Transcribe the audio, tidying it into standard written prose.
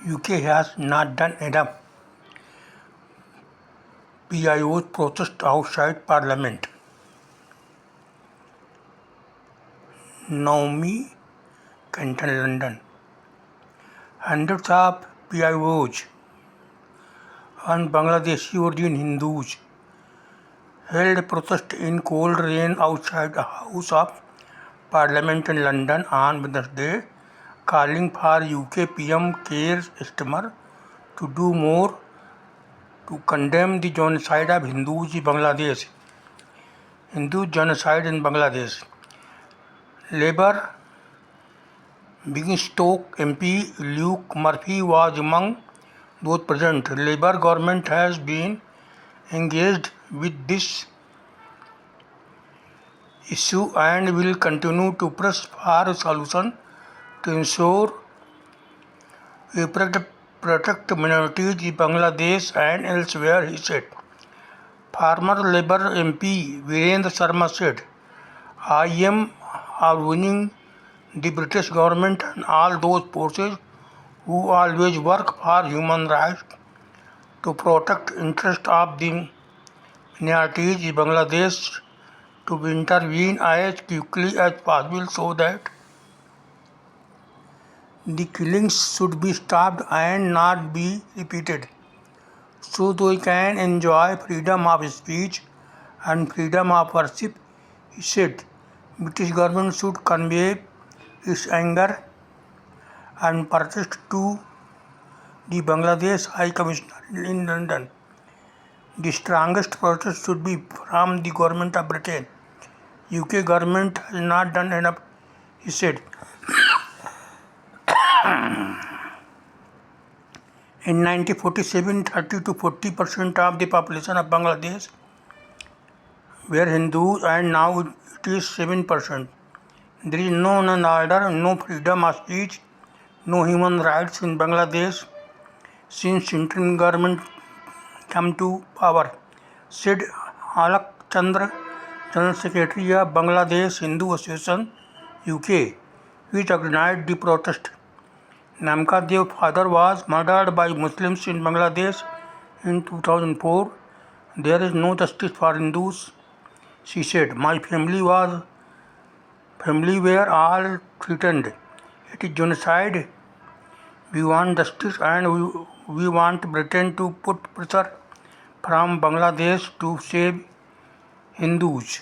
UK has not done enough. PIOs protest outside Parliament. Naomi Kenton, London. Hundreds of PIOs and Bangladeshi origin Hindus held a protest in cold rain outside the House of Parliament in London on Wednesday, calling for UK PM Keir Starmer to do more to condemn the genocide of Hindus in Bangladesh. Hindu genocide in Bangladesh. Labour Basingstoke MP Luke Murphy was among those present. Labour government has been engaged with this issue and will continue to press for a solution to ensure we protect minorities in Bangladesh and elsewhere, he said. Former Labour MP Virendra Sharma said, I am winning the British government and all those forces who always work for human rights to protect interests of the minorities in Bangladesh to intervene as quickly as possible so that the killings should be stopped and not be repeated, so they can enjoy freedom of speech and freedom of worship, he said. British government should convey its anger and protest to the Bangladesh High Commissioner in London. The strongest protest should be from the government of Britain. UK government has not done enough, he said. In 1947, 30 to 40% of the population of Bangladesh were Hindus and now it is 7%. There is no law and order, no freedom of speech, no human rights in Bangladesh since interim government come to power, said Alak Chandra, General Secretary of Bangladesh Hindu Association UK, which organized the protest. Namka Dev's father was murdered by Muslims in Bangladesh in 2004. There is no justice for Hindus, she said. My family were all threatened. It is genocide. We want justice and we want Britain to put pressure from Bangladesh to save Hindus.